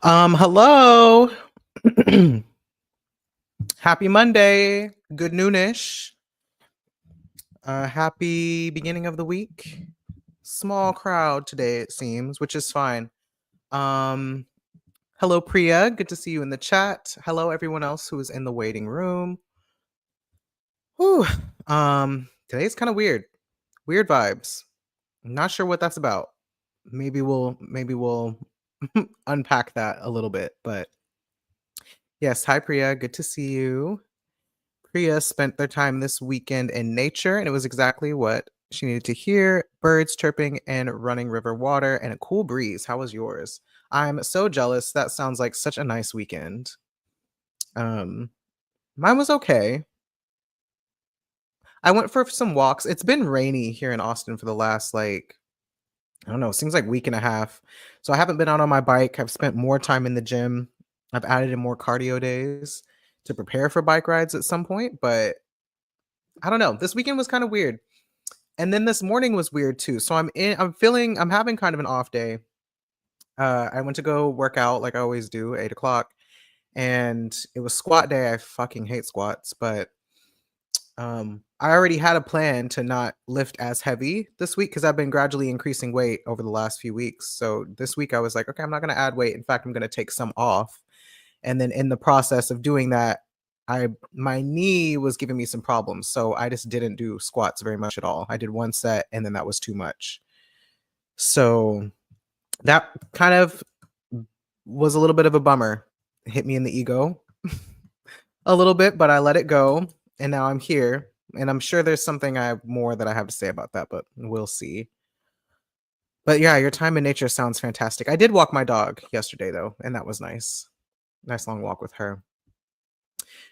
Hello. Happy Monday. Good noonish. Happy beginning of the week. Small crowd today, it seems, which is fine. Um, Hello, Priya. Good to see you in the chat. Hello, everyone else who is in the waiting room. Whew. Today's kind of weird. Weird vibes. Not sure what that's about. Maybe we'll unpack that a little bit, but yes, hi Priya, good to see you. Priya spent their time this weekend in nature, and it was exactly what she needed to hear: birds chirping and running river water and a cool breeze. How was yours? I'm so jealous. That sounds like such a nice weekend. Um, Mine was okay. I went for some walks. It's been rainy here in Austin for the last I don't know, seems like week and a half. So I haven't been out on my bike. I've spent more time in the gym. I've added in more cardio days to prepare for bike rides at some point, but I don't know. This weekend was kind of weird. And then this morning was weird too. So I'm having kind of an off day. I went to go work out like I always do, 8 o'clock, and it was squat day. I fucking hate squats, but I already had a plan to not lift as heavy this week because I've been gradually increasing weight over the last few weeks. So this week I was like, okay, I'm not gonna add weight. In fact, I'm gonna take some off. And then in the process of doing that, my knee was giving me some problems. So I just didn't do squats very much at all. I did one set and then that was too much. So that kind of was a little bit of a bummer. It hit me in the ego a little bit, but I let it go. And now I'm here. And I'm sure there's something I have more that I have to say about that, but we'll see. But yeah, your time in nature sounds fantastic. I did walk my dog yesterday though, and that was nice. Nice long walk with her.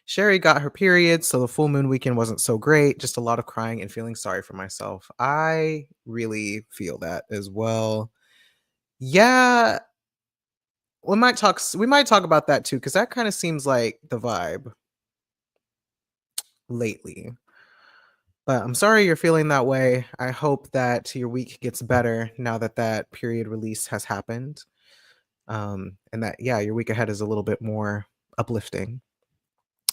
Sherry got her period, so the full moon weekend wasn't so great. Just a lot of crying and feeling sorry for myself. I really feel that as well. Yeah, we might talk about that too, because that kind of seems like the vibe lately. But I'm sorry you're feeling that way. I hope that your week gets better now that that period release has happened. And that, yeah, your week ahead is a little bit more uplifting.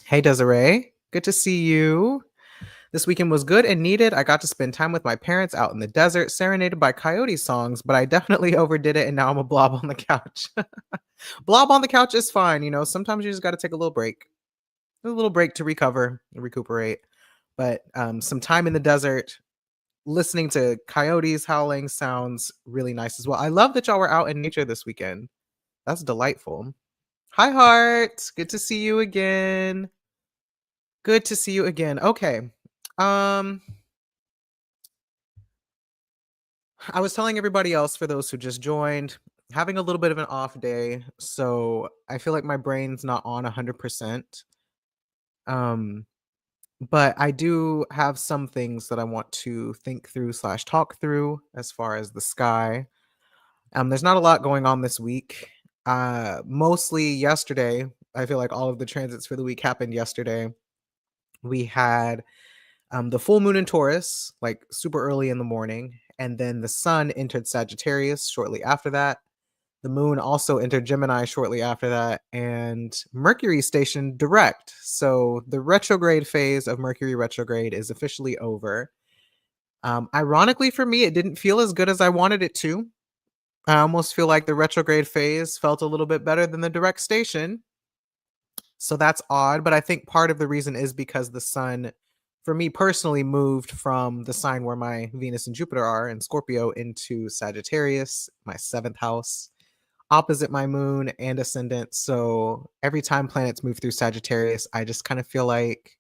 Hey, Desiree. Good to see you. This weekend was good and needed. I got to spend time with my parents out in the desert, serenaded by coyote songs, but I definitely overdid it, and now I'm a blob on the couch. Blob on the couch is fine. Sometimes you just got to take a little break to recover, recuperate. But some time in the desert, listening to coyotes howling sounds really nice as well. I love that y'all were out in nature this weekend. That's delightful. Hi, Heart. Good to see you again. Good to see you again. Okay. I was telling everybody else, for those who just joined, having a little bit of an off day, so I feel like my brain's not on 100%. Um, but I do have some things that I want to think through slash talk through as far as the sky. There's not a lot going on this week. Mostly yesterday. I feel like all of the transits for the week happened yesterday. We had the full moon in Taurus, like super early in the morning, and then the sun entered Sagittarius shortly after that. The moon also entered Gemini shortly after that, and Mercury stationed direct. So the retrograde phase of Mercury retrograde is officially over. Ironically for me, it didn't feel as good as I wanted it to. I almost feel like the retrograde phase felt a little bit better than the direct station. So that's odd, but I think part of the reason is because the sun, for me personally, moved from the sign where my Venus and Jupiter are in Scorpio into Sagittarius, my 7th house, opposite my moon and ascendant. So every time planets move through Sagittarius, I just kind of feel like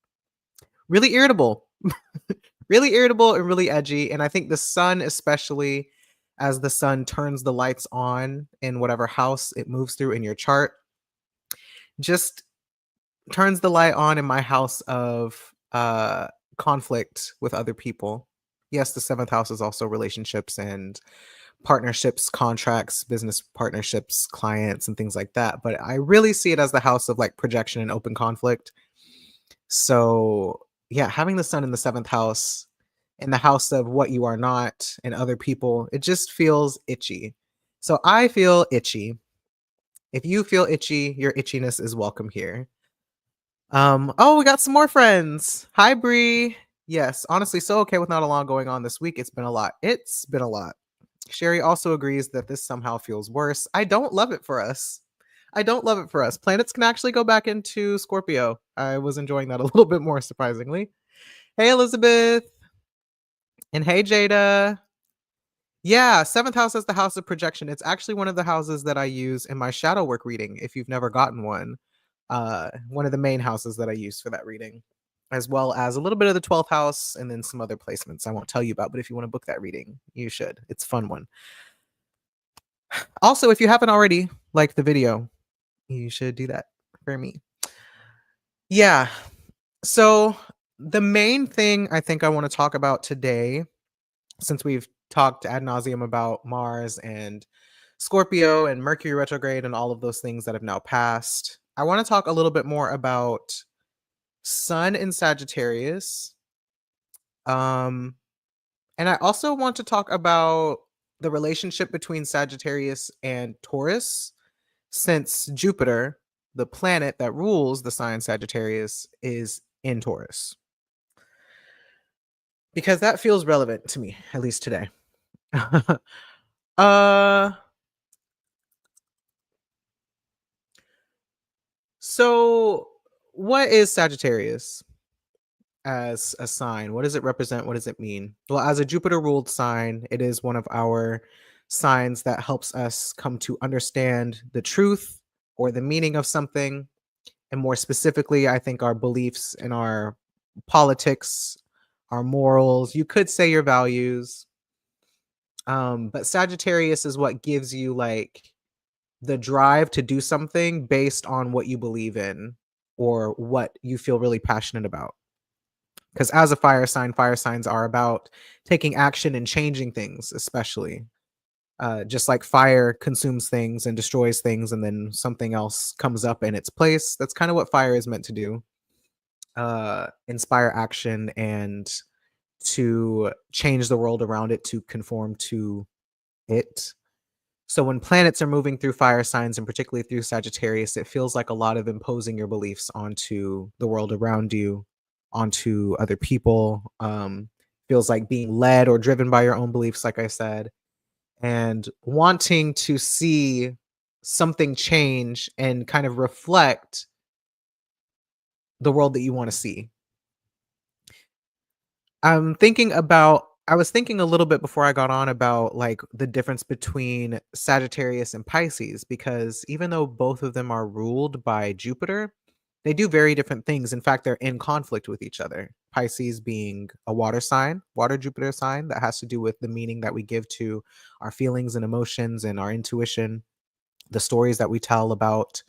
really irritable, really irritable and really edgy. And I think the sun, especially as the sun turns the lights on in whatever house it moves through in your chart, just turns the light on in my house of conflict with other people. Yes, the 7th house is also relationships and partnerships, contracts, business partnerships, clients, and things like that. But I really see it as the house of like projection and open conflict. So, yeah, having the sun in the 7th house, in the house of what you are not and other people, it just feels itchy. So I feel itchy. If you feel itchy, your itchiness is welcome here. Oh, we got some more friends. Hi, Bree. Yes, honestly, so okay with not a lot going on this week. It's been a lot. It's been a lot. Sherry also agrees that this somehow feels worse. I don't love it for us. I don't love it for us. Planets can actually go back into Scorpio. I was enjoying that a little bit more, surprisingly. Hey, Elizabeth. And hey, Jada. Yeah, seventh house is the house of projection. It's actually one of the houses that I use in my shadow work reading, if you've never gotten one. One of the main houses that I use for that reading, as well as a little bit of the 12th house and then some other placements I won't tell you about. But if you want to book that reading, you should. It's a fun one. Also, if you haven't already liked the video, you should do that for me. Yeah. So, the main thing I think I want to talk about today, since we've talked ad nauseum about Mars and Scorpio and Mercury retrograde and all of those things that have now passed, I want to talk a little bit more about Sun in Sagittarius. Um, and I also want to talk about the relationship between Sagittarius and Taurus, since Jupiter, the planet that rules the sign Sagittarius, is in Taurus. Because that feels relevant to me, at least today. uh so what is Sagittarius as a sign? What does it represent? What does it mean? Well, as a Jupiter ruled sign, it is one of our signs that helps us come to understand the truth or the meaning of something. And more specifically, I think our beliefs and our politics, our morals, you could say your values. But Sagittarius is what gives you like the drive to do something based on what you believe in or what you feel really passionate about. Because as a fire signs are about taking action and changing things, especially. Just like fire consumes things and destroys things, and then something else comes up in its place. That's kind of what fire is meant to do. Inspire action and to change the world around it to conform to it. So when planets are moving through fire signs and particularly through Sagittarius, it feels like a lot of imposing your beliefs onto the world around you, onto other people. Feels like being led or driven by your own beliefs, like I said, and wanting to see something change and kind of reflect the world that you want to see. I was thinking a little bit before I got on about like the difference between Sagittarius and Pisces, because even though both of them are ruled by Jupiter, they do very different things. In fact, they're in conflict with each other. Pisces being a water sign, water Jupiter sign that has to do with the meaning that we give to our feelings and emotions and our intuition, the stories that we tell about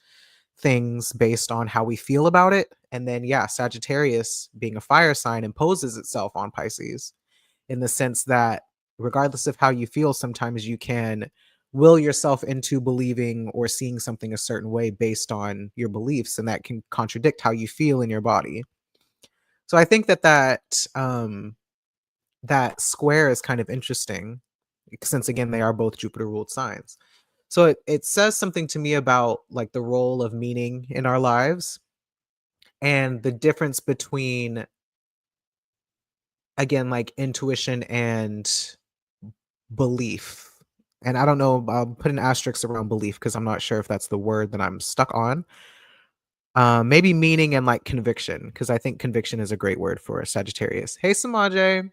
things based on how we feel about it. And then, yeah, Sagittarius being a fire sign imposes itself on Pisces in the sense that regardless of how you feel, sometimes you can will yourself into believing or seeing something a certain way based on your beliefs, and that can contradict how you feel in your body. So I think that square is kind of interesting, since again they are both Jupiter ruled signs. So it says something to me about like the role of meaning in our lives and the difference between, again, like intuition and belief. And I don't know, I'll put an asterisk around belief because I'm not sure if that's the word that I'm stuck on. Maybe meaning and like conviction, because I think conviction is a great word for Sagittarius. Hey, Samaje.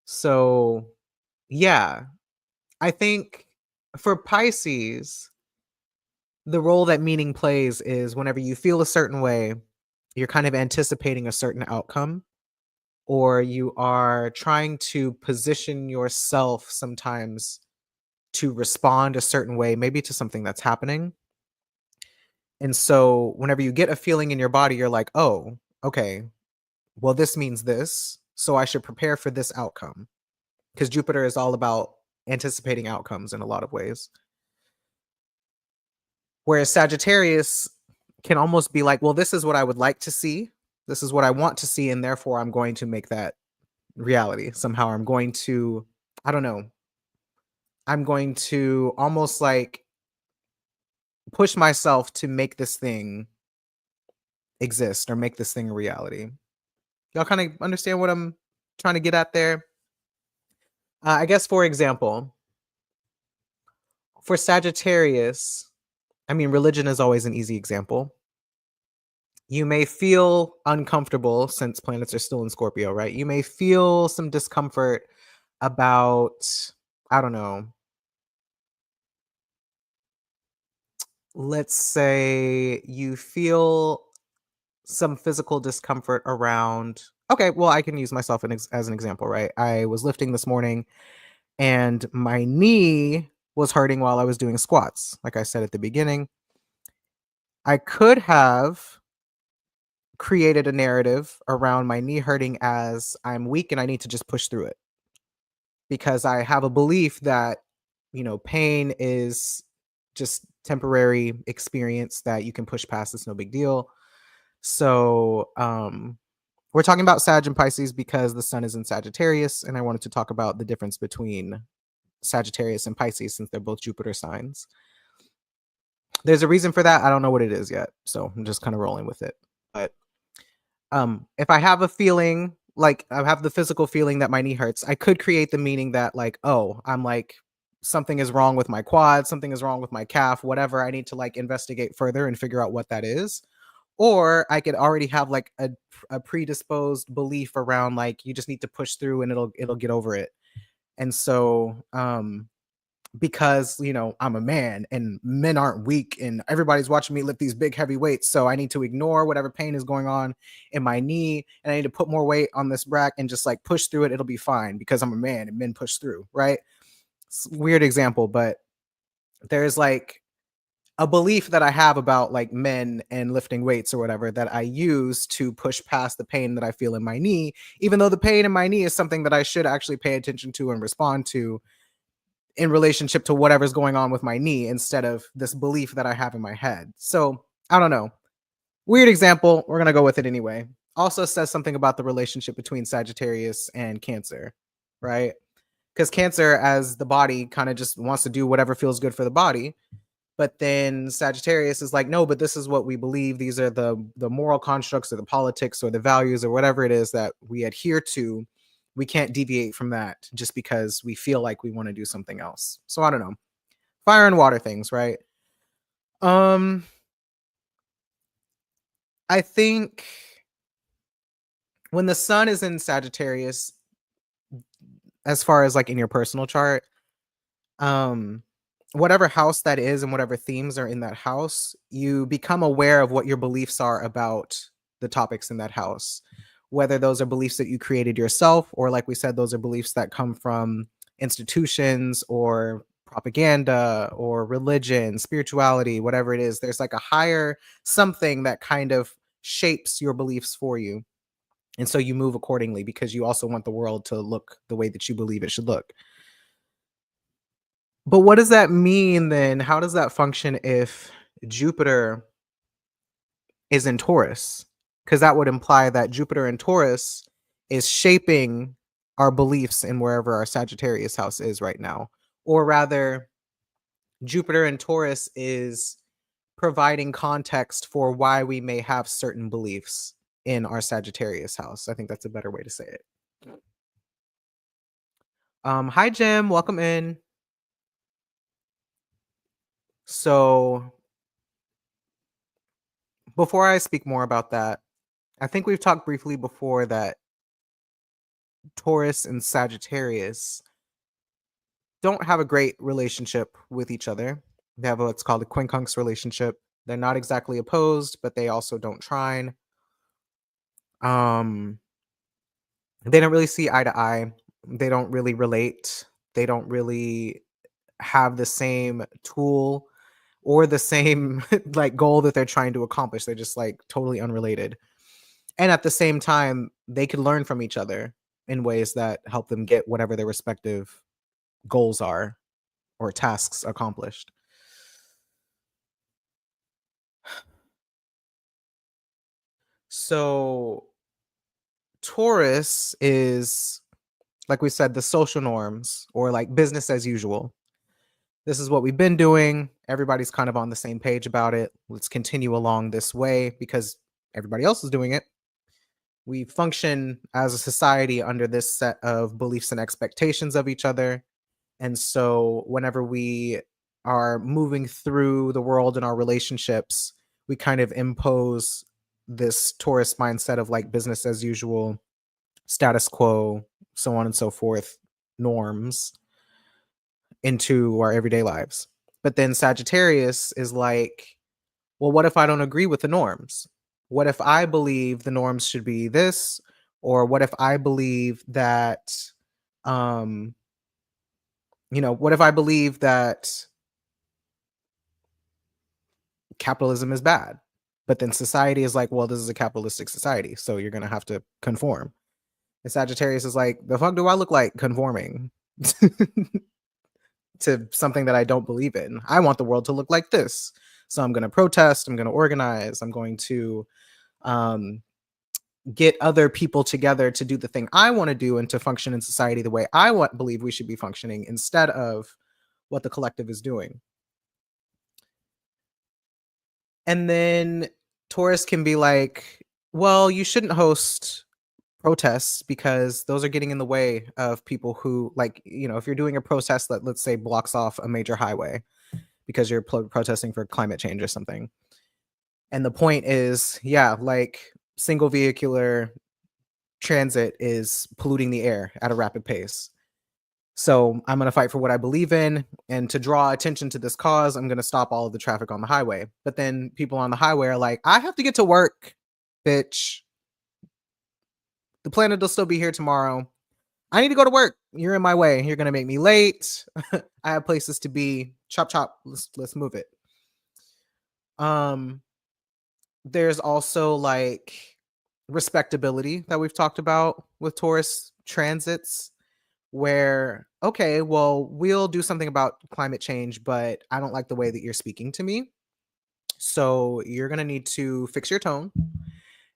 So, yeah, I think for Pisces, the role that meaning plays is whenever you feel a certain way, you're kind of anticipating a certain outcome, or you are trying to position yourself sometimes to respond a certain way, maybe to something that's happening. And so whenever you get a feeling in your body, you're like, oh, okay, well, this means this. So I should prepare for this outcome. Because Jupiter is all about anticipating outcomes in a lot of ways. Whereas Sagittarius can almost be like, well, this is what I would like to see. This is what I want to see. And therefore, I'm going to make that reality. Somehow I'm going to, I don't know, I'm going to almost like push myself to make this thing exist or make this thing a reality. Y'all kind of understand what I'm trying to get at there? I guess, for example, for Sagittarius, I mean, religion is always an easy example. You may feel uncomfortable since planets are still in Scorpio, right? You may feel some discomfort about, I don't know, let's say you feel some physical discomfort around. Okay, well, I can use myself as an example, right? I was lifting this morning and my knee was hurting while I was doing squats. Like I said at the beginning, I could have created a narrative around my knee hurting as I'm weak and I need to just push through it because I have a belief that, pain is just temporary experience that you can push past. It's no big deal. So, we're talking about Sag and Pisces because the sun is in Sagittarius, and I wanted to talk about the difference between Sagittarius and Pisces since they're both Jupiter signs. There's a reason for that. I don't know what it is yet, so I'm just kind of rolling with it. But if I have a feeling, like I have the physical feeling that my knee hurts, I could create the meaning that like, oh, I'm like something is wrong with my quad, something is wrong with my calf, whatever. I need to like investigate further and figure out what that is. Or I could already have like a predisposed belief around like you just need to push through and it'll get over it. And so because I'm a man and men aren't weak and everybody's watching me lift these big heavy weights, so I need to ignore whatever pain is going on in my knee and I need to put more weight on this rack and just like push through it. It'll be fine because I'm a man and men push through, right? It's a weird example, but there's like a belief that I have about like men and lifting weights or whatever that I use to push past the pain that I feel in my knee, even though the pain in my knee is something that I should actually pay attention to and respond to in relationship to whatever's going on with my knee instead of this belief that I have in my head. So I don't know. Weird example. We're going to go with it anyway. Also says something about the relationship between Sagittarius and Cancer, right? Because Cancer, as the body, kind of just wants to do whatever feels good for the body. But then Sagittarius is like, no, but this is what we believe. These are the moral constructs or the politics or the values or whatever it is that we adhere to. We can't deviate from that just because we feel like we want to do something else. So I don't know. Fire and water things, right? Um, I think when the sun is in Sagittarius, as far as like in your personal chart, um whatever house that is and whatever themes are in that house, you become aware of what your beliefs are about the topics in that house, whether those are beliefs that you created yourself or like we said those are beliefs that come from institutions or propaganda or religion, spirituality, whatever it is. There's like a higher something that kind of shapes your beliefs for you, and so you move accordingly because you also want the world to look the way that you believe it should look. But what does that mean then? How does that function if Jupiter is in Taurus? Because that would imply that Jupiter in Taurus is shaping our beliefs in wherever our Sagittarius house is right now. Or rather, Jupiter in Taurus is providing context for why we may have certain beliefs in our Sagittarius house. I think that's a better way to say it. Hi Jim, welcome in. So before I speak more about that, I think we've talked briefly before that Taurus and Sagittarius don't have a great relationship with each other. They have what's called a quincunx relationship. They're not exactly opposed, but they also don't trine. Um, they don't really see eye to eye. They don't really relate. They don't really have the same tool or the same like goal that they're trying to accomplish. They're just like totally unrelated. And at the same time, they could learn from each other in ways that help them get whatever their respective goals are or tasks accomplished. So Taurus is, like we said, the social norms or like business as usual. This is what we've been doing. Everybody's kind of on the same page about it. Let's continue along this way because everybody else is doing it. We function as a society under this set of beliefs and expectations of each other. And so, whenever we are moving through the world in our relationships, we kind of impose this Taurus mindset of like business as usual, status quo, so on and so forth, norms into our everyday lives. But then Sagittarius is like, well, what if I don't agree with the norms? What if I believe the norms should be this? Or what if I believe that, um, what if I believe that capitalism is bad? But then society is like, well, this is a capitalistic society, so you're going to have to conform. And Sagittarius is like, the fuck do I look like conforming to something that I don't believe in? I want the world to look like this. So I'm going to protest, I'm going to organize, I'm going to um, get other people together to do the thing I want to do and to function in society the way I believe we should be functioning instead of what the collective is doing. And then Taurus can be like, well, you shouldn't host protests because those are getting in the way of people who, like, if you're doing a protest that, let's say, blocks off a major highway because you're protesting for climate change or something. And the point is, yeah, like single vehicular transit is polluting the air at a rapid pace. So I'm going to fight for what I believe in. And to draw attention to this cause, I'm going to stop all of the traffic on the highway. But then people on the highway are like, I have to get to work, bitch. The planet will still be here tomorrow. I need to go to work. You're in my way. You're going to make me late. I have places to be. Chop, chop. Let's move it. There's also like respectability that we've talked about with Taurus transits where, okay, well, we'll do something about climate change, but I don't like the way that you're speaking to me. So you're going to need to fix your tone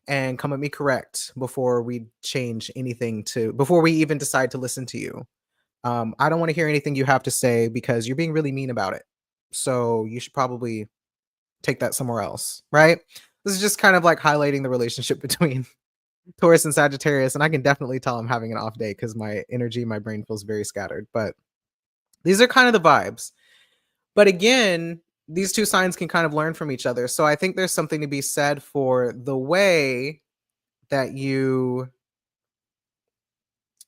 and come at me correct before we change anything before we even decide to listen to you. I don't want to hear anything you have to say because you're being really mean about it. So you should probably take that somewhere else, right? This is just kind of like highlighting the relationship between Taurus and Sagittarius, and I can definitely tell I'm having an off day because my energy, my brain feels very scattered. But these are kind of the vibes. But again, these two signs can kind of learn from each other. So I think there's something to be said for the way that you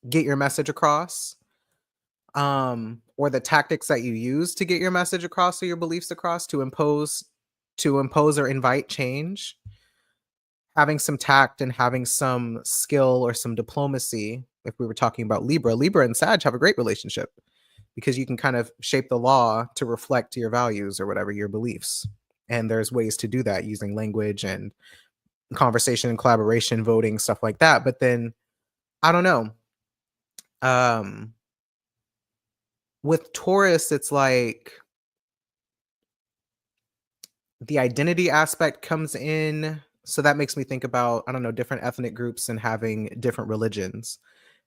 get your message across, or the tactics that you use to get your message across or your beliefs across to impose or invite change. Having some tact and having some skill or some diplomacy. If we were talking about Libra and Sag have a great relationship because you can kind of shape the law to reflect your values or whatever, your beliefs. And there's ways to do that using language and conversation and collaboration, voting, stuff like that. But then I don't know. Um, with Taurus, it's like the identity aspect comes in. So that makes me think about, I don't know, different ethnic groups and having different religions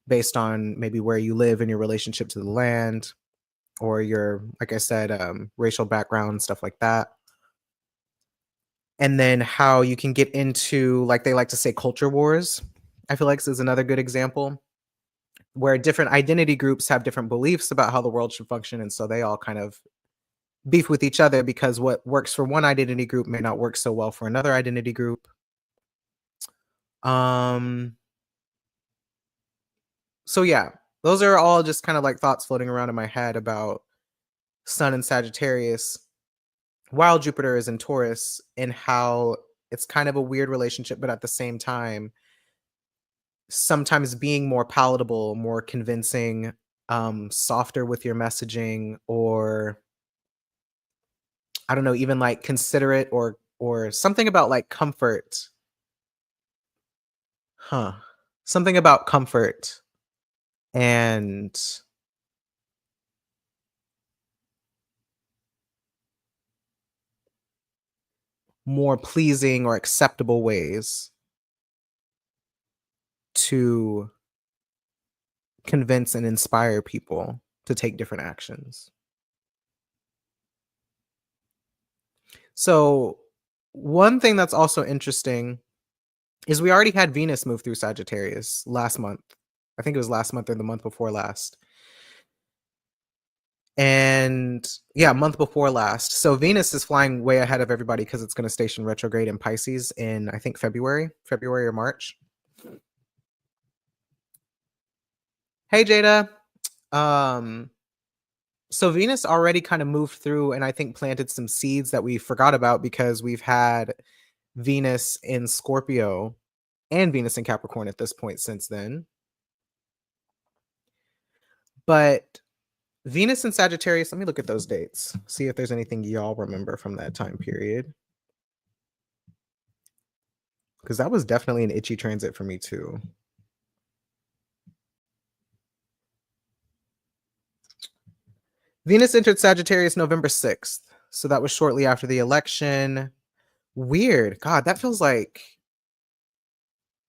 based on maybe where you live and your relationship to the land or your, like I said, racial background, stuff like that. And then how you can get into, like they like to say, culture wars. I feel like this is another good example where different identity groups have different beliefs about how the world should function. And so they all kind of beef with each other because what works for one identity group may not work so well for another identity group. Um, so yeah, those are all just kind of like thoughts floating around in my head about Sun and Sagittarius while Jupiter is in Taurus and how it's kind of a weird relationship, but at the same time, sometimes being more palatable, more convincing, softer with your messaging, or I don't know, even like considerate or something about like comfort. Huh. Something about comfort and more pleasing or acceptable ways to convince and inspire people to take different actions. So, one thing that's also interesting is we already had Venus move through Sagittarius last month. I think it was last month or the month before last. And yeah, month before last. So Venus is flying way ahead of everybody because it's going to station retrograde in Pisces in, I think, February or March. Hey, Jada. Um, so Venus already kind of moved through and I think planted some seeds that we forgot about because we've had Venus in Scorpio and Venus in Capricorn at this point since then. But Venus in Sagittarius, let me look at those dates, see if there's anything y'all remember from that time period. Because that was definitely an itchy transit for me too. Venus entered Sagittarius November 6th. So that was shortly after the election. Weird. God, that feels like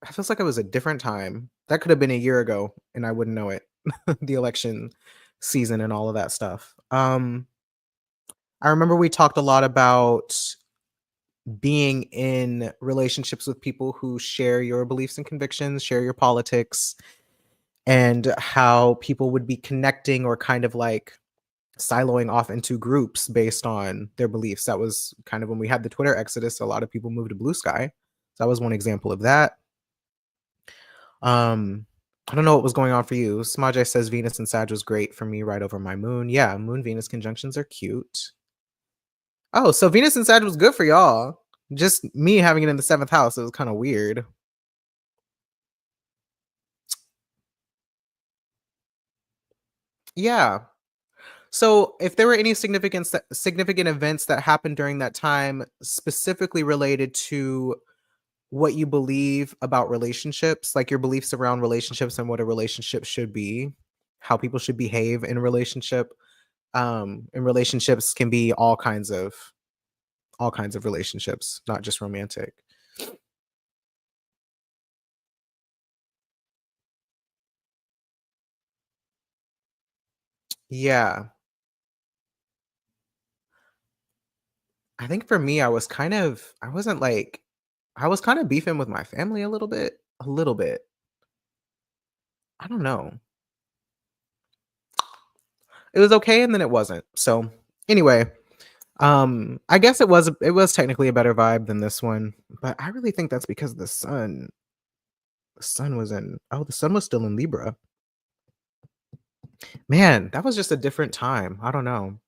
it was a different time. That could have been a year ago and I wouldn't know it. The election season and all of that stuff. I remember we talked a lot about being in relationships with people who share your beliefs and convictions, share your politics, and how people would be connecting or kind of like siloing off into groups based on their beliefs. That was kind of when we had the Twitter exodus, a lot of people moved to Blue Sky. So that was one example of that. I don't know what was going on for you. Smajay says Venus and Sag was great for me right over my moon. Yeah, moon Venus conjunctions are cute. Oh, so Venus and Sag was good for y'all. Just me having it in the 7th house, it was kind of weird. Yeah. So, if there were any significant events that happened during that time, specifically related to what you believe about relationships, like your beliefs around relationships and what a relationship should be, how people should behave in a relationship. And relationships can be all kinds of relationships, not just romantic. Yeah. I think for me, I was kind of beefing with my family a little bit. A little bit. I don't know. It was okay and then it wasn't. So anyway, I guess it was technically a better vibe than this one, but I really think that's because the sun was still in Libra. Man, that was just a different time. I don't know.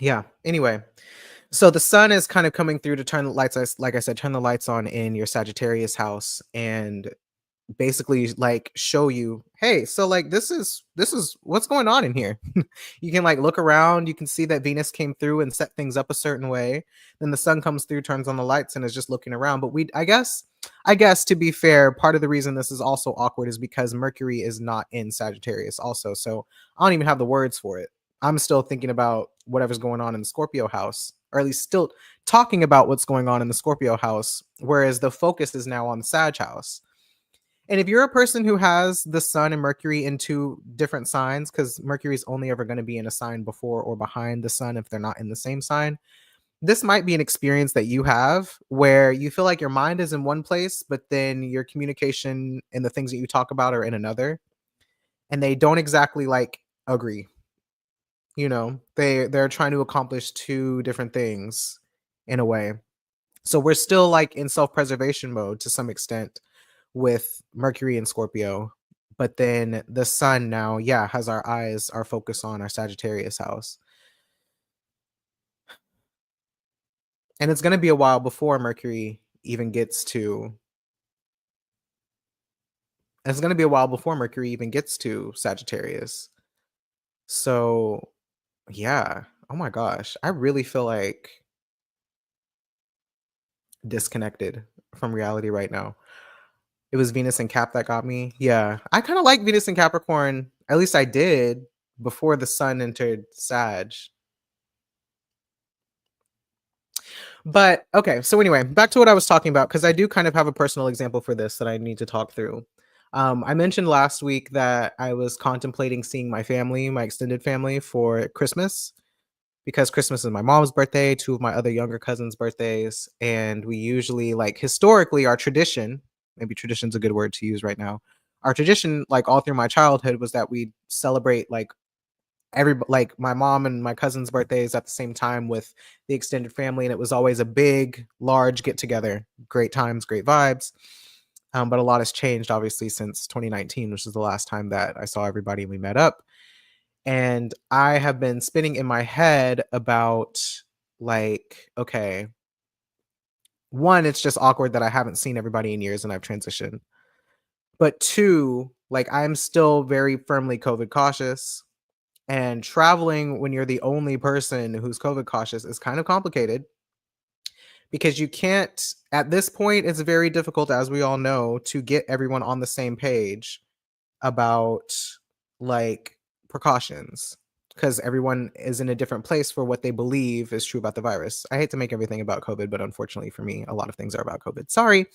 Yeah. Anyway, so the sun is kind of coming through to turn the lights, like I said, turn the lights on in your Sagittarius house and basically like show you, hey, so like this is what's going on in here. You can like look around, you can see that Venus came through and set things up a certain way. Then the sun comes through, turns on the lights, and is just looking around. But I guess to be fair, part of the reason this is also awkward is because Mercury is not in Sagittarius also. So I don't even have the words for it. I'm still thinking about whatever's going on in the Scorpio house, or at least still talking about what's going on in the Scorpio house, whereas the focus is now on the Sag house. And if you're a person who has the sun and Mercury in two different signs, because Mercury is only ever going to be in a sign before or behind the sun if they're not in the same sign, this might be an experience that you have where you feel like your mind is in one place, but then your communication and the things that you talk about are in another, and they don't exactly like agree. They're trying to accomplish two different things in a way. So we're still like in self-preservation mode to some extent with Mercury and Scorpio. But then the sun now, yeah, has our focus on our Sagittarius house. And it's gonna be a while before Mercury even gets to it's gonna be a while before Mercury even gets to Sagittarius. So yeah. Oh my gosh. I really feel like disconnected from reality right now. It was Venus and Cap that got me. Yeah. I kind of like Venus and Capricorn. At least I did before the sun entered Sag. But okay, so anyway, back to what I was talking about because I do kind of have a personal example for this that I need to talk through. I mentioned last week that I was contemplating seeing my family, my extended family, for Christmas because Christmas is my mom's birthday, two of my other younger cousins' birthdays, and we usually, like, historically, our tradition, maybe tradition's a good word to use right now. Our tradition, like all through my childhood, was that we celebrate like my mom and my cousin's birthdays at the same time with the extended family, and it was always a big, large get together. Great times, great vibes. But a lot has changed, obviously, since 2019, which is the last time that I saw everybody and we met up. And I have been spinning in my head about, like, okay, one, it's just awkward that I haven't seen everybody in years and I've transitioned. But two, like, I'm still very firmly COVID cautious. And traveling when you're the only person who's COVID cautious is kind of complicated because you can't, at this point, it's very difficult, as we all know, to get everyone on the same page about, like, precautions because everyone is in a different place for what they believe is true about the virus. I hate to make everything about COVID, but unfortunately for me, a lot of things are about COVID. Sorry.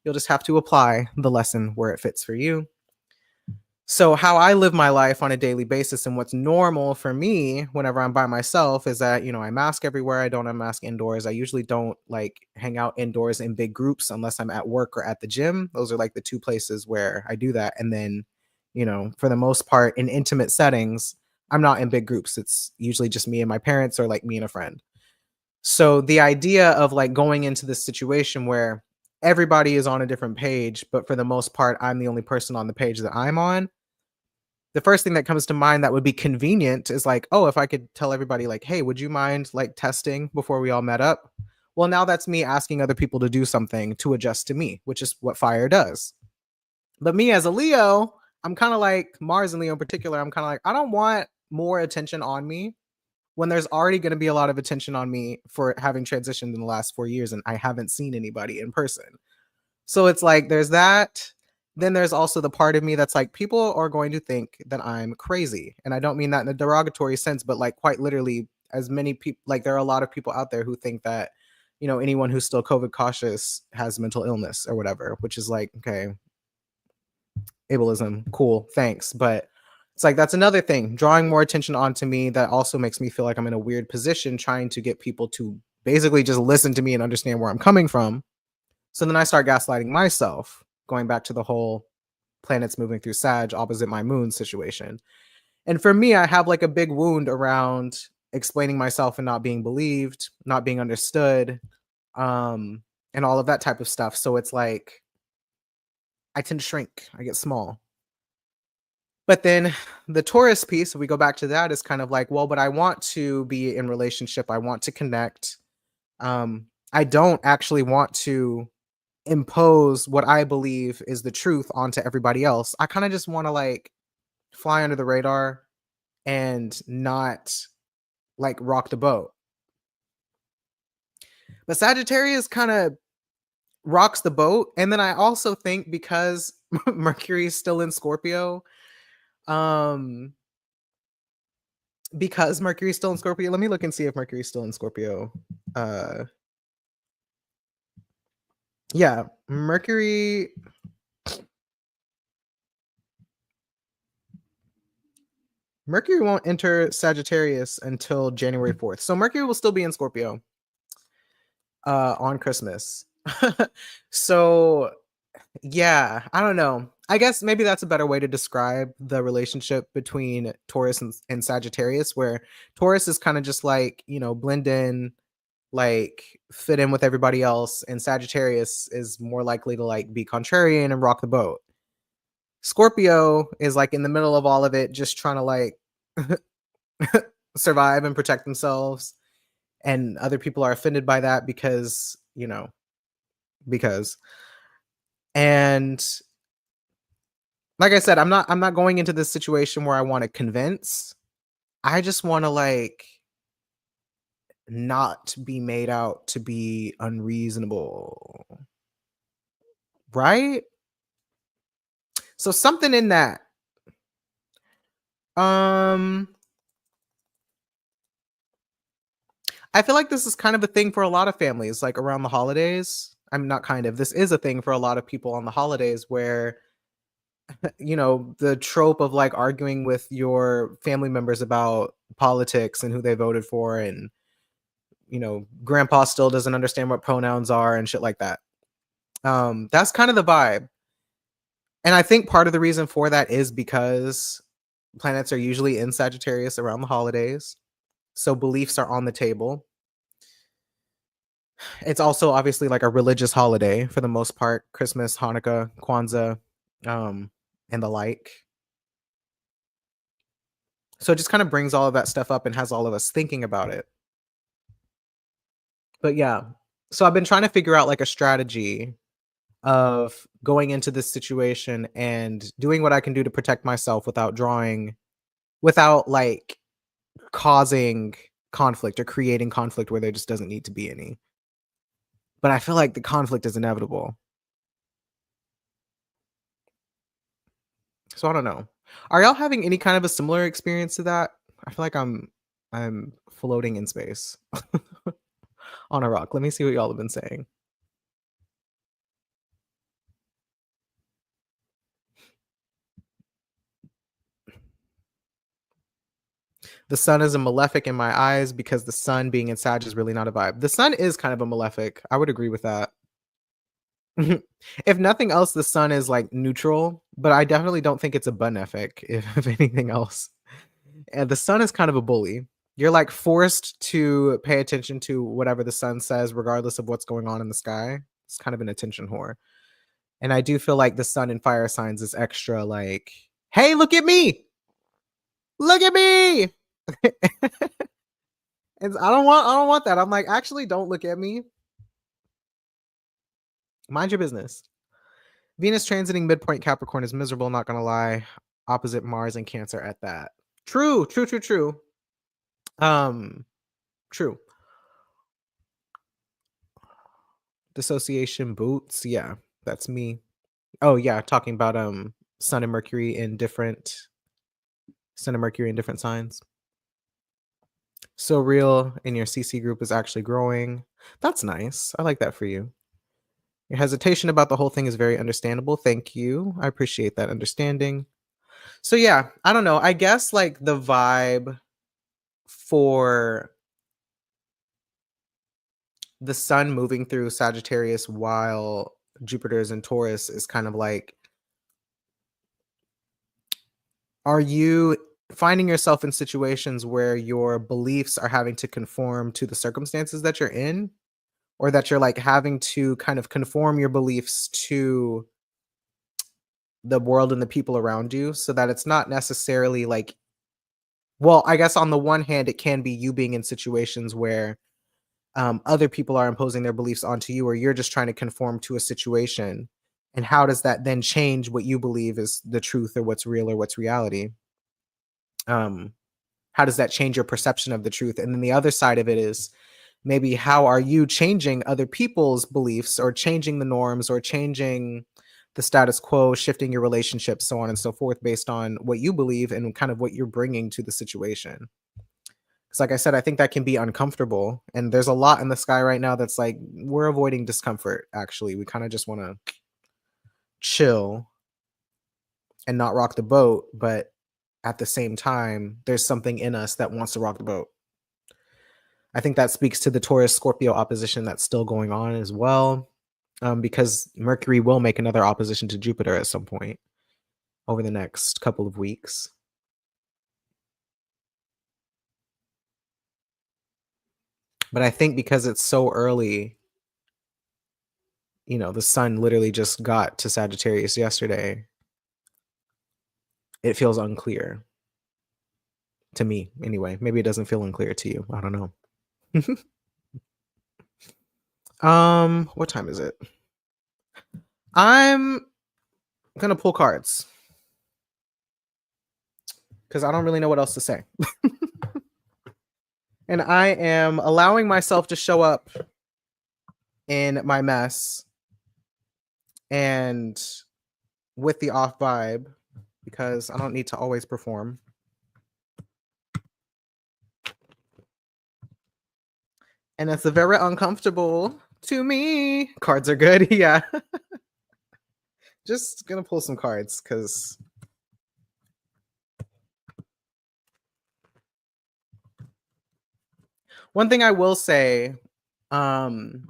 You'll just have to apply the lesson where it fits for you. So, how I live my life on a daily basis and what's normal for me whenever I'm by myself is that, I mask everywhere. I don't unmask indoors. I usually don't like hang out indoors in big groups unless I'm at work or at the gym. Those are like the two places where I do that. And then, for the most part, in intimate settings, I'm not in big groups. It's usually just me and my parents or like me and a friend. So, the idea of like going into this situation where everybody is on a different page, but for the most part, I'm the only person on the page that I'm on, the first thing that comes to mind that would be convenient is like, oh, if I could tell everybody like, hey, would you mind like testing before we all met up? Well, now that's me asking other people to do something to adjust to me, which is what fire does. But me as a Leo, I'm kind of like Mars and Leo in particular. I'm kind of like, I don't want more attention on me when there's already going to be a lot of attention on me for having transitioned in the last 4 years and I haven't seen anybody in person. So it's like there's that. Then there's also the part of me that's like, people are going to think that I'm crazy. And I don't mean that in a derogatory sense, but like quite literally, as many people, like there are a lot of people out there who think that, anyone who's still COVID cautious has mental illness or whatever, which is like, okay, ableism, cool, thanks. But it's like, that's another thing, drawing more attention onto me that also makes me feel like I'm in a weird position trying to get people to basically just listen to me and understand where I'm coming from. So then I start gaslighting myself, going back to the whole planets moving through Sag opposite my moon situation. And for me, I have like a big wound around explaining myself and not being believed, not being understood, and all of that type of stuff. So it's like I tend to shrink, I get small. But then the Taurus piece, if we go back to that, is kind of like, well, but I want to be in relationship. I want to connect. I don't actually want to impose what I believe is the truth onto everybody else. I kind of just want to like fly under the radar and not like rock the boat. But Sagittarius kind of rocks the boat. And then I also think because Mercury is still in Scorpio, um, let me look and see if Mercury is still in Scorpio. Uh, yeah, Mercury won't enter Sagittarius until January 4th. So Mercury will still be in Scorpio on Christmas. So yeah, I don't know. I guess maybe that's a better way to describe the relationship between Taurus and Sagittarius, where Taurus is kind of just like, blend in, like fit in with everybody else, and Sagittarius is more likely to like be contrarian and rock the boat. Scorpio is like in the middle of all of it, just trying to like survive and protect themselves. And other people are offended by that because, because. And like I said, I'm not going into this situation where I want to convince. I just want to like not be made out to be unreasonable. Right? So something in that. Um I feel like this is kind of a thing for a lot of families, like around the holidays. I'm not kind of. This is a thing for a lot of people on the holidays where the trope of like arguing with your family members about politics and who they voted for, and grandpa still doesn't understand what pronouns are and shit like that. That's kind of the vibe. And I think part of the reason for that is because planets are usually in Sagittarius around the holidays. So beliefs are on the table. It's also obviously like a religious holiday for the most part: Christmas, Hanukkah, Kwanzaa, um, and the like. So it just kind of brings all of that stuff up and has all of us thinking about it. But yeah, so I've been trying to figure out like a strategy of going into this situation and doing what I can do to protect myself without like causing conflict or creating conflict where there just doesn't need to be any. But I feel like the conflict is inevitable. So I don't know. Are y'all having any kind of a similar experience to that? I feel like I'm floating in space on a rock. Let me see what y'all have been saying. The sun is a malefic in my eyes because the sun being in Sag is really not a vibe. The sun is kind of a malefic. I would agree with that. If nothing else, the sun is like neutral, but I definitely don't think it's a benefic, if anything else. And the sun is kind of a bully. You're like forced to pay attention to whatever the sun says, regardless of what's going on in the sky. It's kind of an attention whore. And I do feel like the sun in fire signs is extra like, hey, look at me! Look at me! And I don't want that. I'm like, actually, don't look at me. Mind your business. Venus transiting midpoint Capricorn is miserable, not gonna lie. Opposite Mars and Cancer at that. True, true, true, true. Um, true. Dissociation boots. Yeah, that's me. Oh yeah, talking about Sun and Mercury in different signs. So real in your CC group is actually growing. That's nice. I like that for you. Your hesitation about the whole thing is very understandable. Thank you. I appreciate that understanding. So yeah, I don't know. I guess like the vibe for the sun moving through Sagittarius while Jupiter is in Taurus is kind of like, are you finding yourself in situations where your beliefs are having to conform to the circumstances that you're in, or that you're like having to kind of conform your beliefs to the world and the people around you, so that it's not necessarily like, well, I guess on the one hand it can be you being in situations where other people are imposing their beliefs onto you, or you're just trying to conform to a situation. And how does that then change what you believe is the truth, or what's real, or what's reality? um how does that change your perception of the truth? And then the other side of it is, maybe how are you changing other people's beliefs, or changing the norms, or changing the status quo, shifting your relationships, so on and so forth, based on what you believe and kind of what you're bringing to the situation. Because like I said, I think that can be uncomfortable, and there's a lot in the sky right now that's like, we're avoiding discomfort. Actually, we kind of just want to chill and not rock the boat, but at the same time there's something in us that wants to rock the boat. I think that speaks to the Taurus Scorpio opposition that's still going on as well, because Mercury will make another opposition to Jupiter at some point over the next couple of weeks. But I think because it's so early, the sun literally just got to Sagittarius yesterday, it feels unclear to me anyway. Maybe it doesn't feel unclear to you. I don't know. What time is it? I'm gonna pull cards because I don't really know what else to say. And I am allowing myself to show up in my mess and with the off vibe, because I don't need to always perform. And it's very uncomfortable to me. Cards are good. Yeah. Just gonna pull some cards because one thing I will say, um,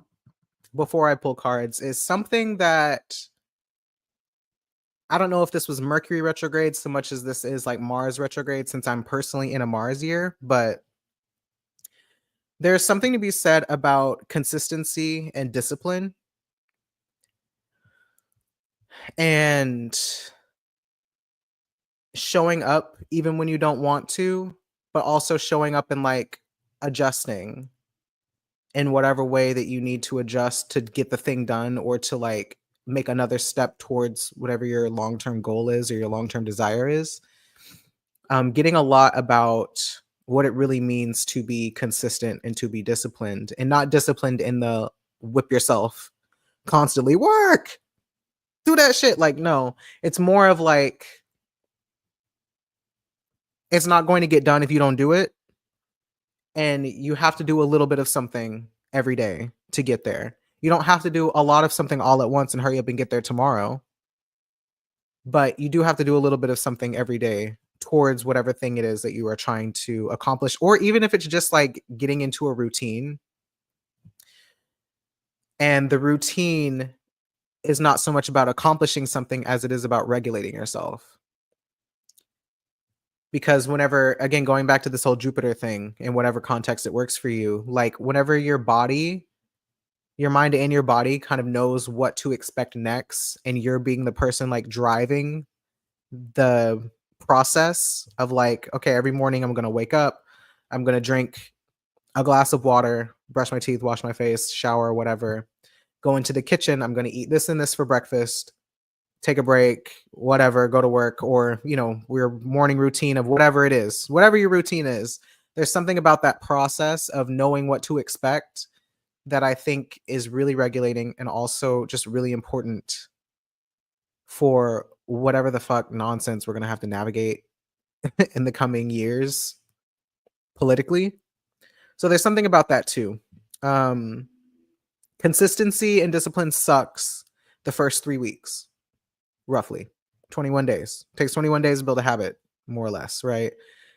before I pull cards is something that I don't know if this was Mercury retrograde so much as this is like Mars retrograde since I'm personally in a Mars year, but there's something to be said about consistency and discipline and showing up even when you don't want to, but also showing up and like adjusting in whatever way that you need to adjust to get the thing done or to like make another step towards whatever your long-term goal is or your long-term desire is. Getting a lot about what it really means to be consistent and to be disciplined, and not disciplined in the whip yourself constantly work do that shit. Like, no, it's more of like it's not going to get done if you don't do it, and you have to do a little bit of something every day to get there. You don't have to do a lot of something all at once and hurry up and get there tomorrow, but you do have to do a little bit of something every day towards whatever thing it is that you are trying to accomplish, or even if it's just like getting into a routine, and the routine is not so much about accomplishing something as it is about regulating yourself. Because whenever, again, going back to this whole Jupiter thing, in whatever context it works for you, like whenever your body, your mind and your body kind of knows what to expect next, and you're being the person like driving the process of like, okay, every morning I'm going to wake up, I'm going to drink a glass of water, brush my teeth, wash my face, shower, whatever, go into the kitchen, I'm going to eat this and this for breakfast, take a break, whatever, go to work, or, you know, your morning routine of whatever it is, whatever your routine is. There's something about that process of knowing what to expect that I think is really regulating and also just really important for whatever the fuck nonsense we're going to have to navigate in the coming years politically. So there's something about that too. Um, Consistency and discipline sucks the first 3 weeks, roughly 21 days. It takes 21 days to build a habit, more or less, right?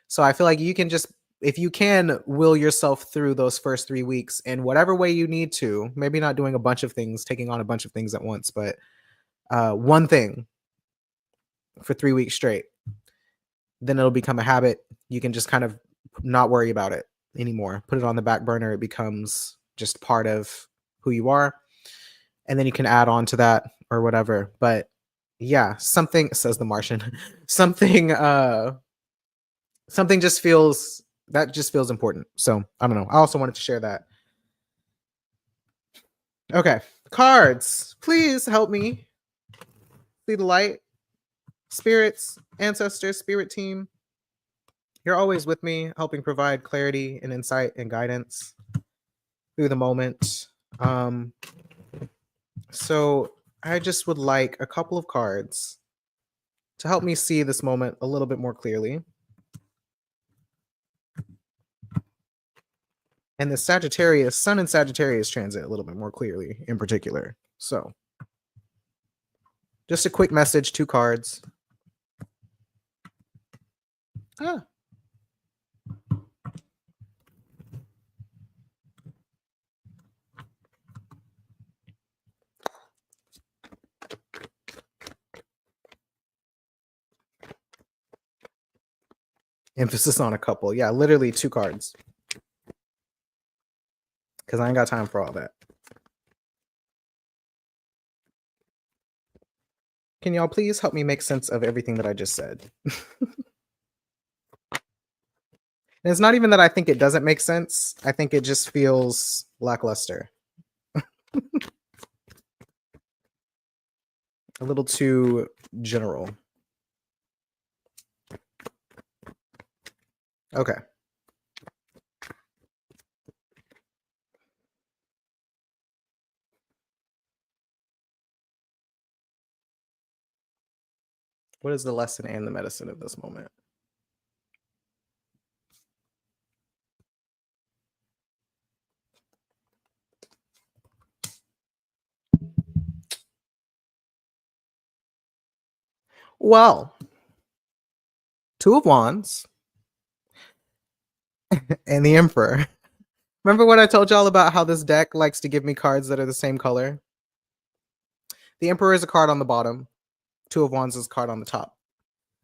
So I feel like you can just, if you can will yourself through those first 3 weeks in whatever way you need to, maybe not doing a bunch of things, taking on a bunch of things at once, but one thing for 3 weeks straight, then it'll become a habit. You can just kind of not worry about it anymore. Put it on the back burner. It becomes just part of who you are. And then you can add on to that or whatever. But yeah, something says the Martian. something something just feels that just feels important. So I don't know. I also wanted to share that. Okay. Cards. Please help me see the light. Spirits, ancestors, spirit team. You're always with me, helping provide clarity and insight and guidance through the moment. So I just would like a couple of cards to help me see this moment a little bit more clearly. And the Sagittarius, Sun and Sagittarius transit a little bit more clearly in particular. So just a quick message, 2 cards. Ah. Emphasis on a couple. Yeah, literally 2 cards. Because I ain't got time for all that. Can y'all please help me make sense of everything that I just said? And it's not even that I think it doesn't make sense. I think it just feels lackluster. A little too general. Okay. What is the lesson and the medicine of this moment? Well, Two of Wands and the Emperor. Remember what I told y'all about how this deck likes to give me cards that are the same color? The Emperor is a card on the bottom. Two of Wands is a card on the top.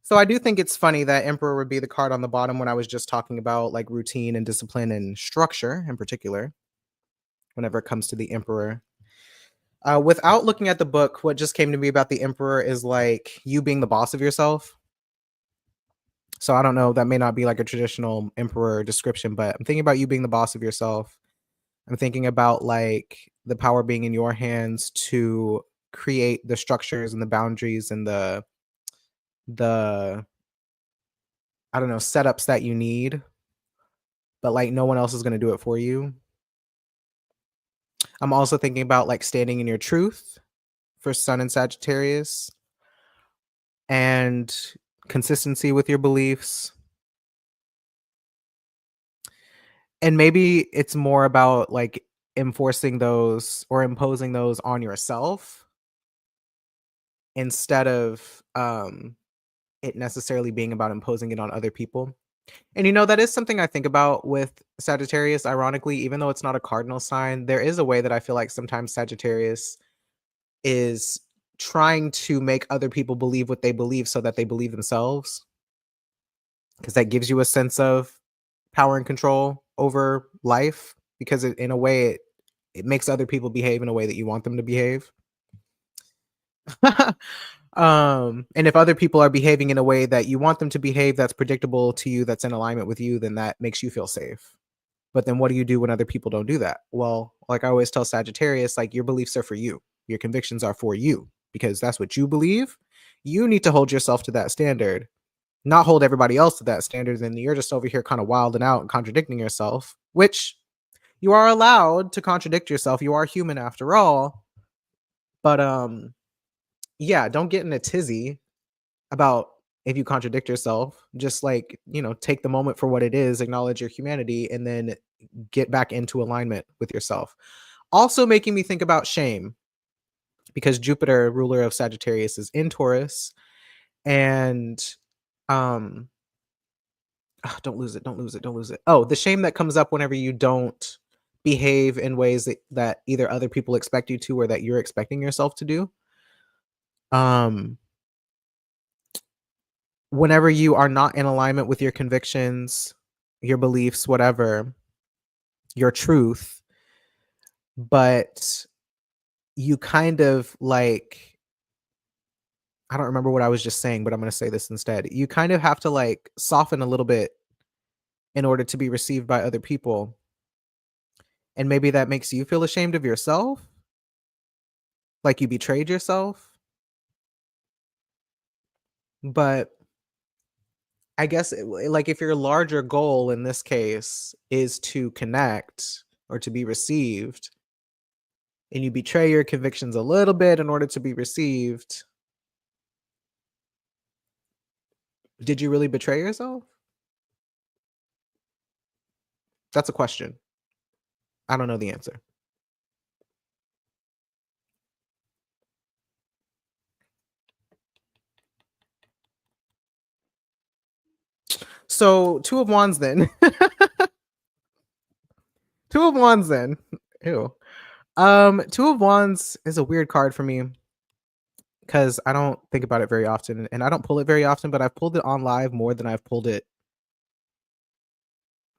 So I do think it's funny that Emperor would be the card on the bottom when I was just talking about like routine and discipline and structure in particular, whenever it comes to the Emperor. Without looking at the book, what just came to me about the Emperor is like you being the boss of yourself. So I don't know, that may not be like a traditional Emperor description, but I'm thinking about you being the boss of yourself. I'm thinking about like the power being in your hands to create the structures and the boundaries and the I don't know, setups that you need, but like no one else is going to do it for you. I'm also thinking about like standing in your truth for Sun and Sagittarius and consistency with your beliefs. And maybe it's more about like enforcing those or imposing those on yourself instead of it necessarily being about imposing it on other people. And that is something I think about with Sagittarius. Ironically, even though it's not a cardinal sign, there is a way that I feel like sometimes Sagittarius is trying to make other people believe what they believe so that they believe themselves, because that gives you a sense of power and control over life, because in a way it makes other people behave in a way that you want them to behave. And if other people are behaving in a way that you want them to behave, that's predictable to you, that's in alignment with you, then that makes you feel safe. But then what do you do when other people don't do that? Well, like I always tell Sagittarius, like your beliefs are for you. Your convictions are for you because that's what you believe. You need to hold yourself to that standard, not hold everybody else to that standard. Then you're just over here kind of wilding out and contradicting yourself, which you are allowed to contradict yourself. You are human after all. But yeah, don't get in a tizzy about if you contradict yourself. Just like, take the moment for what it is, acknowledge your humanity, and then get back into alignment with yourself. Also making me think about shame, because Jupiter, ruler of Sagittarius, is in Taurus. And um don't lose it, don't lose it, don't lose it. Oh, the shame that comes up whenever you don't behave in ways that either other people expect you to or that you're expecting yourself to do. Um Whenever you are not in alignment with your convictions, your beliefs, whatever, your truth, but you kind of like, I don't remember what I was just saying, but I'm going to say this instead. You kind of have to like soften a little bit in order to be received by other people. And maybe that makes you feel ashamed of yourself, like you betrayed yourself. But I guess like if your larger goal in this case is to connect or to be received, and you betray your convictions a little bit in order to be received, did you really betray yourself? That's a question. I don't know the answer. So, Two of Wands then. Two of Wands then. Ew. Two of Wands is a weird card for me because I don't think about it very often and I don't pull it very often, but I've pulled it on live more than I've pulled it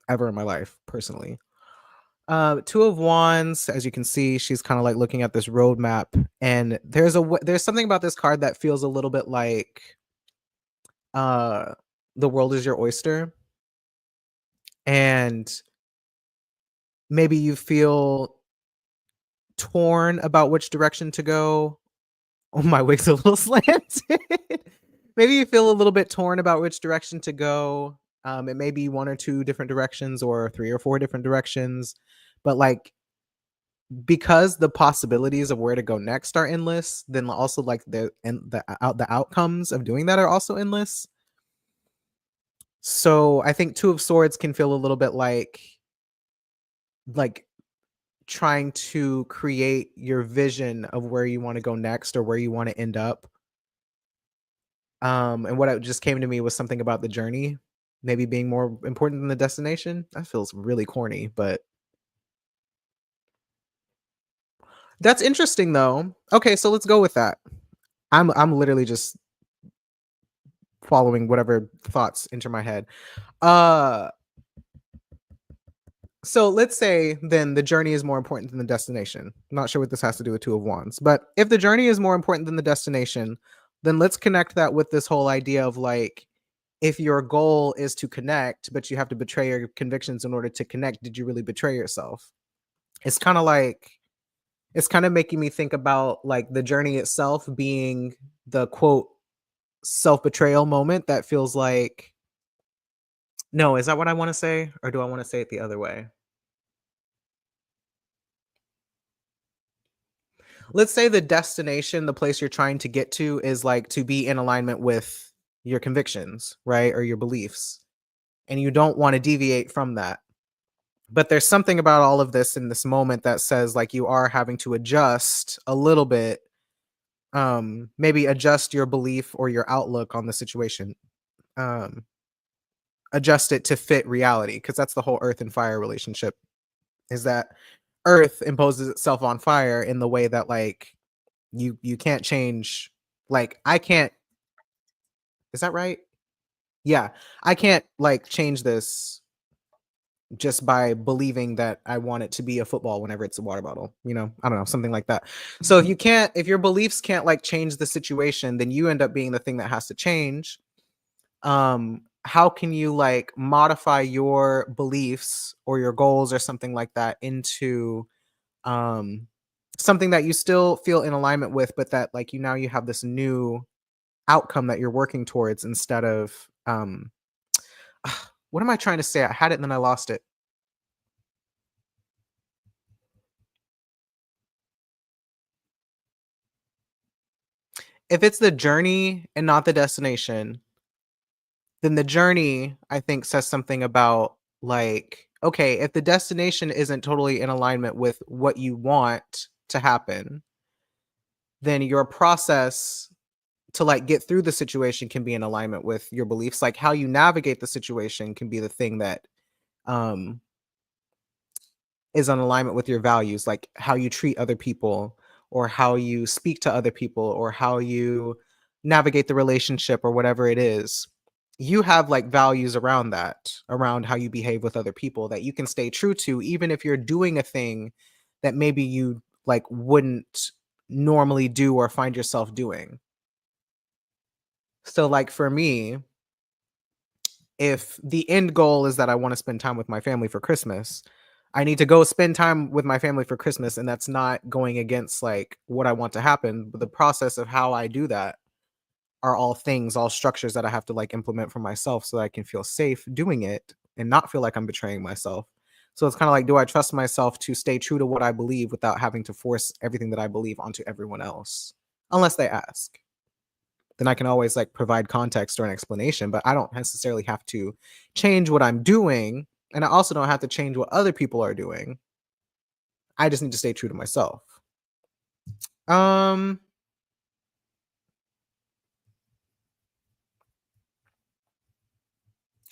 ever in my life, personally. Two of Wands, as you can see, she's kind of like looking at this roadmap, and there's something about this card that feels a little bit like uh the world is your oyster, and maybe you feel torn about which direction to go. Oh, my wig's a little slanted. Maybe you feel a little bit torn about which direction to go. It may be one or two different directions or three or four different directions, but like because the possibilities of where to go next are endless, then also like the outcomes of doing that are also endless. So I think Two of Swords can feel a little bit like trying to create your vision of where you want to go next or where you want to end up. And what just came to me was something about the journey maybe being more important than the destination. That feels really corny, but that's interesting though. Okay, so let's go with that. I'm literally just following whatever thoughts enter my head. Uh so let's say then the journey is more important than the destination. I'm not sure what this has to do with Two of Wands, but if the journey is more important than the destination, then let's connect that with this whole idea of like, if your goal is to connect, but you have to betray your convictions in order to connect, did you really betray yourself? It's kind of like, it's kind of making me think about like the journey itself being the quote self betrayal moment that feels like, no, is that what I want to say? Or do I want to say it the other way? Let's say the destination, the place you're trying to get to is like to be in alignment with your convictions, right? Or your beliefs. And you don't want to deviate from that. But there's something about all of this in this moment that says like you are having to adjust a little bit, maybe adjust your belief or your outlook on the situation. Um, adjust it to fit reality because that's the whole earth and fire relationship, is that earth imposes itself on fire in the way that like you can't change, like I can't, is that right? Yeah, I can't like change this just by believing that I want it to be a football whenever it's a water bottle, you know? I don't know, something like that. So if you can't, if your beliefs can't like change the situation, then you end up being the thing that has to change. How can you like modify your beliefs or your goals or something like that into um something that you still feel in alignment with, but that like you now you have this new outcome that you're working towards instead of what am I trying to say? I had it and then I lost it. If it's the journey and not the destination, then the journey I think says something about like, okay, if the destination isn't totally in alignment with what you want to happen, then your process to like get through the situation can be in alignment with your beliefs. Like how you navigate the situation can be the thing that um is in alignment with your values, like how you treat other people or how you speak to other people or how you navigate the relationship or whatever it is. You have like values around that, around how you behave with other people that you can stay true to, even if you're doing a thing that maybe you like wouldn't normally do or find yourself doing. So, like for me, if the end goal is that I want to spend time with my family for Christmas, I need to go spend time with my family for Christmas. And that's not going against like what I want to happen. But the process of how I do that are all things, all structures that I have to like implement for myself so that I can feel safe doing it and not feel like I'm betraying myself. So it's kind of like, do I trust myself to stay true to what I believe without having to force everything that I believe onto everyone else? Unless they ask, then I can always like provide context or an explanation, but I don't necessarily have to change what I'm doing. And I also don't have to change what other people are doing. I just need to stay true to myself. Um,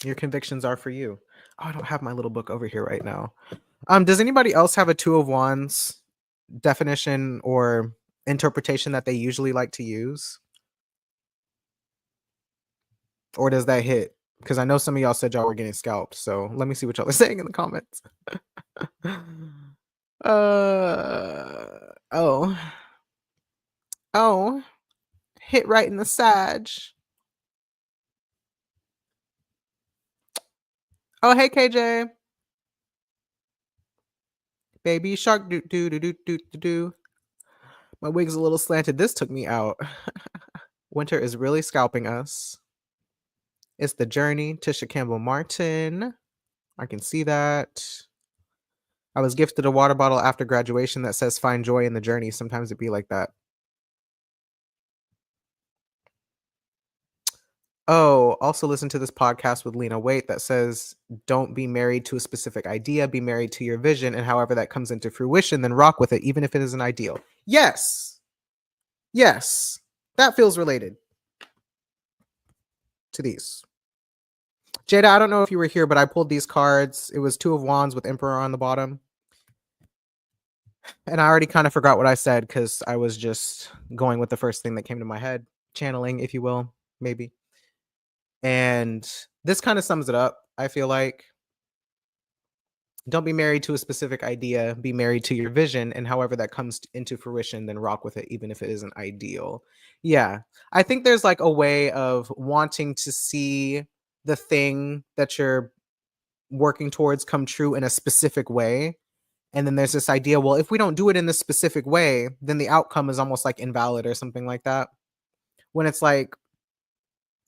your convictions are for you. Oh, I don't have my little book over here right now. Does anybody else have a Two of Wands definition or interpretation that they usually like to use? Or does that hit? Because I know some of y'all said y'all were getting scalped. So let me see what y'all are saying in the comments. Oh. Oh, hit right in the Sag. Oh, hey KJ. Baby shark do do do do do do do. My wig's a little slanted. This took me out. Winter is really scalping us. It's the journey. Tisha Campbell Martin. I can see that. I was gifted a water bottle after graduation that says find joy in the journey. Sometimes it be like that. Oh, also listen to this podcast with Lena Waite that says don't be married to a specific idea, be married to your vision, and however that comes into fruition, then rock with it, even if it isn't ideal. Yes. Yes. That feels related. to these. Jada, I don't know if you were here, but I pulled these cards. It was Two of Wands with Emperor on the bottom. And I already kind of forgot what I said because I was just going with the first thing that came to my head, channeling, if you will, maybe. And this kind of sums it up, I feel like. Don't be married to a specific idea, be married to your vision, and however that comes into fruition, then rock with it, even if it isn't ideal. Yeah. I think there's like a way of wanting to see the thing that you're working towards come true in a specific way. And then there's this idea, well, if we don't do it in this specific way, then the outcome is almost like invalid or something like that. When it's like,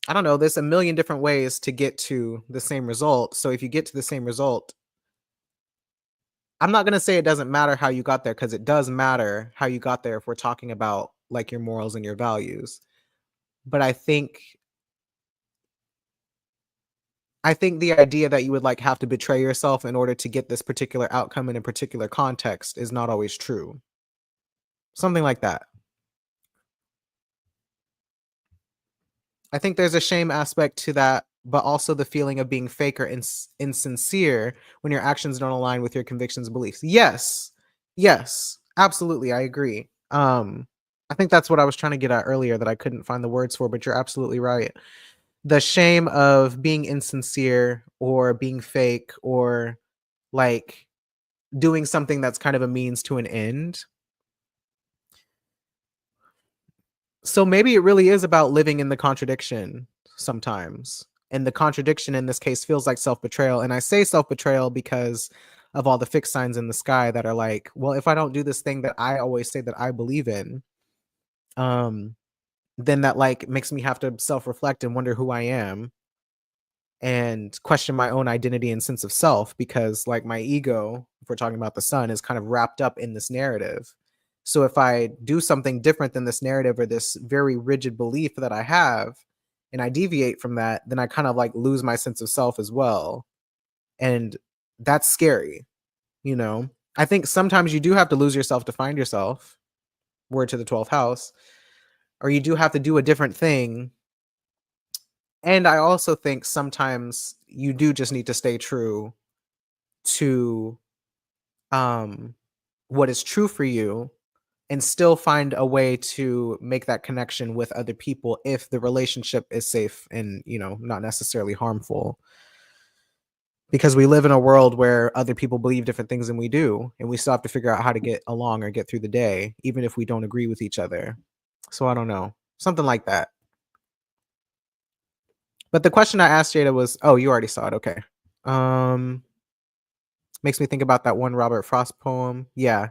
I don't know, there's a million different ways to get to the same result. So if you get to the same result, I'm not going to say it doesn't matter how you got there because it does matter how you got there if we're talking about like your morals and your values. But I think the idea that you would like have to betray yourself in order to get this particular outcome in a particular context is not always true. Something like that. I think there's a shame aspect to that, but also the feeling of being fake or insincere when your actions don't align with your convictions, beliefs. Yes. Yes. Absolutely. I agree. I think that's what I was trying to get at earlier that I couldn't find the words for, but you're absolutely right. The shame of being insincere or being fake or like doing something that's kind of a means to an end. So maybe it really is about living in the contradiction sometimes. And the contradiction in this case feels like self-betrayal. And I say self-betrayal because of all the fixed signs in the sky that are like, well, if I don't do this thing that I always say that I believe in, um, then that like makes me have to self-reflect and wonder who I am and question my own identity and sense of self because like my ego, if we're talking about the sun, is kind of wrapped up in this narrative. So if I do something different than this narrative or this very rigid belief that I have and I deviate from that, then I kind of like lose my sense of self as well. And that's scary, you know. I think sometimes you do have to lose yourself to find yourself, word to the 12th house, or you do have to do a different thing. And I also think sometimes you do just need to stay true to um what is true for you and still find a way to make that connection with other people if the relationship is safe and, not necessarily harmful. Because we live in a world where other people believe different things than we do, and we still have to figure out how to get along or get through the day, even if we don't agree with each other. So I don't know. Something like that. But the question I asked Jada was, oh, you already saw it. Okay. Um, Makes me think about that one Robert Frost poem. Yeah.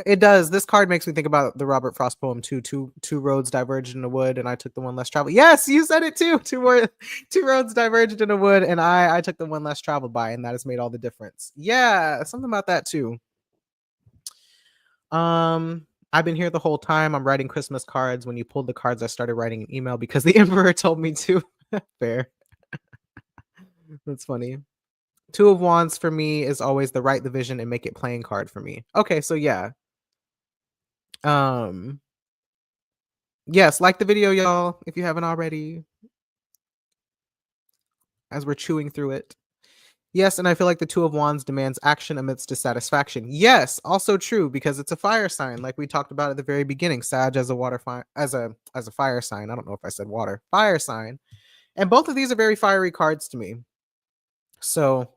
It does. This card makes me think about the Robert Frost poem too. Two roads diverged in the wood, and I took the one less traveled. Yes, you said it too. Two roads diverged in the wood, and I took the one less traveled by, and that has made all the difference. Yeah, something about that too. I've been here the whole time. I'm writing Christmas cards. When you pulled the cards, I started writing an email because the Emperor told me to. Fair. That's funny. Two of Wands for me is always the write the vision and make it plain card for me. Okay, so yeah. Um, yes, like the video, y'all, if you haven't already, as we're chewing through it. Yes, and I feel like the Two of Wands demands action amidst dissatisfaction. Yes, also true because it's a fire sign, like we talked about at the very beginning. Sag as a water fire, as a fire sign. I don't know if I said water. Fire sign, and both of these are very fiery cards to me. So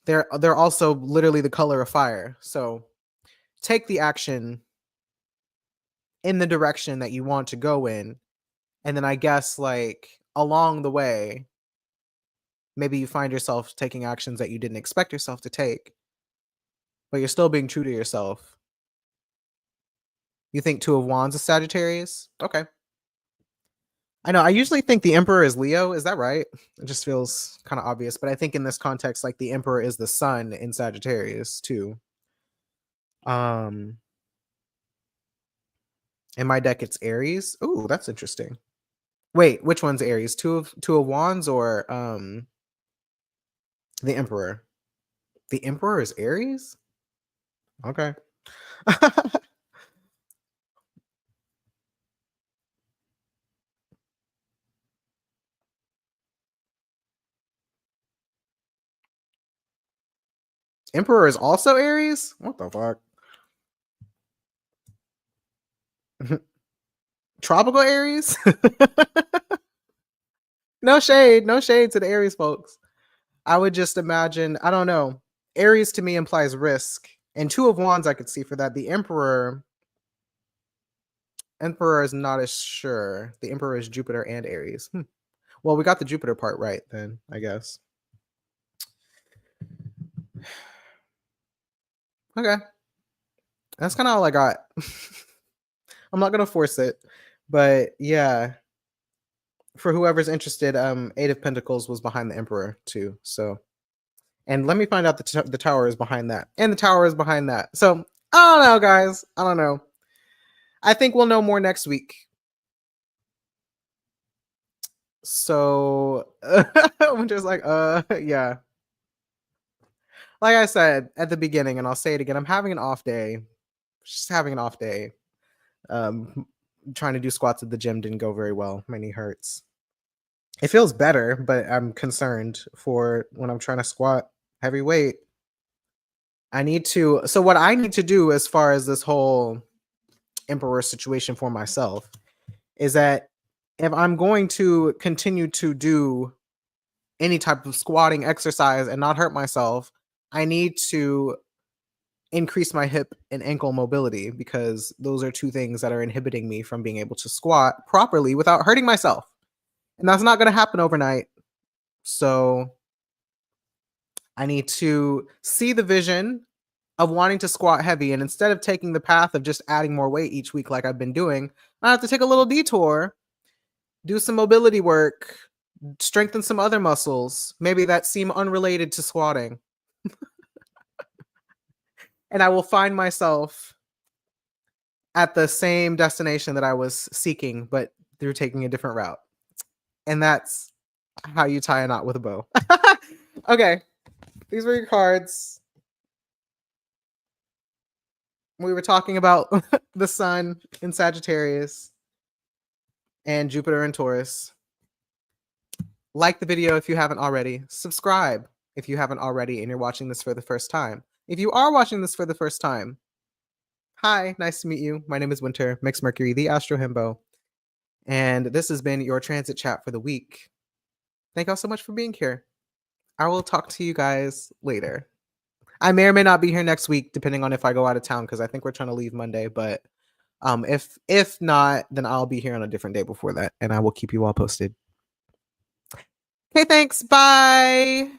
they're also literally the color of fire. So take the action in the direction that you want to go in, and then I guess like along the way maybe you find yourself taking actions that you didn't expect yourself to take, but you're still being true to yourself. You think Two of Wands is Sagittarius? Okay. I know. I usually think the Emperor is Leo. Is that right? It just feels kind of obvious, but I think in this context, like the Emperor is the Sun in Sagittarius too. Um, in my deck, it's Aries. Ooh, that's interesting. Wait, which one's Aries? Two of Wands or the Emperor? The Emperor is Aries? Okay. Emperor is also Aries? What the fuck? Tropical Aries? No shade to the Aries folks. I would just imagine, I don't know. Aries to me implies risk. And Two of Wands I could see for that. The Emperor is not as sure. The Emperor is Jupiter and Aries. Well, we got the Jupiter part right then, I guess. Okay. That's kind of all I got. I'm not gonna force it, but yeah. For whoever's interested, Eight of Pentacles was behind the Emperor too. So, and let me find out the Tower is behind that, and the Tower is behind that. So I don't know, guys. I don't know. I think we'll know more next week. So I'm just like, yeah. Like I said at the beginning, and I'll say it again, I'm having an off day. Just having an off day. Trying to do squats at the gym didn't go very well. My knee hurts. It feels better, but I'm concerned for when I'm trying to squat heavy weight. So what I need to do as far as this whole Emperor situation for myself is that if I'm going to continue to do any type of squatting exercise and not hurt myself, I need to increase my hip and ankle mobility, because those are two things that are inhibiting me from being able to squat properly without hurting myself. And that's not going to happen overnight. So I need to see the vision of wanting to squat heavy. And instead of taking the path of just adding more weight each week like I've been doing, I have to take a little detour, do some mobility work, strengthen some other muscles, maybe that seem unrelated to squatting. And I will find myself at the same destination that I was seeking, but through taking a different route. And that's how you tie a knot with a bow. Okay. These were your cards. We were talking about the sun in Sagittarius and Jupiter in Taurus. Like the video if you haven't already. Subscribe if you haven't already and you're watching this for the first time. If you are watching this for the first time, hi, nice to meet you. My name is Winter, Mixed Mercury, the Astro Himbo. And this has been your transit chat for the week. Thank y'all so much for being here. I will talk to you guys later. I may or may not be here next week, depending on if I go out of town, because I think we're trying to leave Monday. But if not, then I'll be here on a different day before that, and I will keep you all posted. Okay, thanks. Bye.